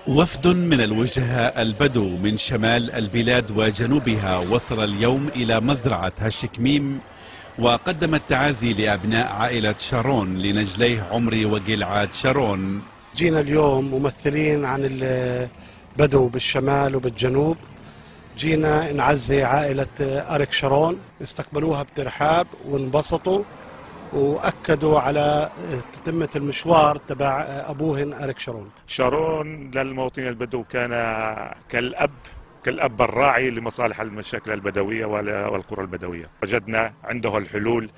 وفد من الوجهاء البدو من شمال البلاد وجنوبها وصل اليوم إلى مزرعة هشكميم وقدم التعازي لأبناء عائلة شارون لنجليه عمري وجلعاد شارون. جينا اليوم ممثلين عن البدو بالشمال وبالجنوب، جينا نعزي عائلة أريك شارون، استقبلوها بترحاب وانبسطوا وأكدوا على تتمة المشوار تبع أبوهن أريك شارون. شارون للمواطنين البدو كان كالأب الراعي لمصالح المشاكل البدوية والقرى البدوية. وجدنا عنده الحلول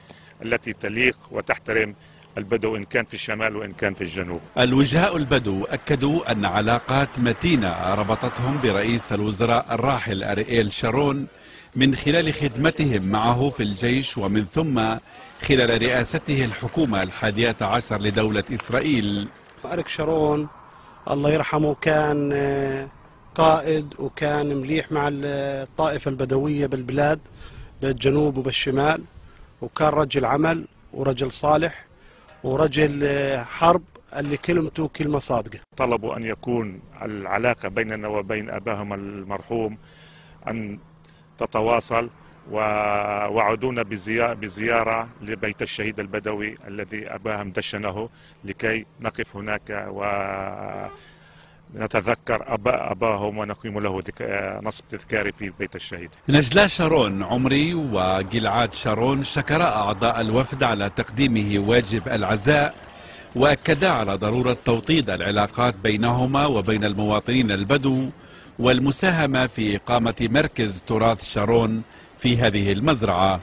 التي تليق وتحترم البدو إن كان في الشمال وإن كان في الجنوب. الوجهاء البدو أكدوا أن علاقات متينة ربطتهم برئيس الوزراء الراحل أرييل شارون من خلال خدمتهم معه في الجيش ومن ثم خلال رئاسته الحكومة 11 لدولة إسرائيل. أريك شارون الله يرحمه كان قائد وكان مليح مع الطائفة البدوية بالبلاد بالجنوب وبالشمال، وكان رجل عمل ورجل صالح ورجل حرب اللي كلمته كلمة صادقة. طلبوا أن يكون العلاقة بيننا وبين أباهم المرحوم أن تتواصل، ووعدونا بزيارة لبيت الشهيد البدوي الذي أباهم دشنه لكي نقف هناك ونتذكر أباهم ونقيم له نصب تذكاري في بيت الشهيد. نجلا شارون عمري وجلعاد شارون شكر أعضاء الوفد على تقديمه واجب العزاء، وأكدا على ضرورة توطيد العلاقات بينهما وبين المواطنين البدو والمساهمة في إقامة مركز تراث شارون في هذه المزرعة.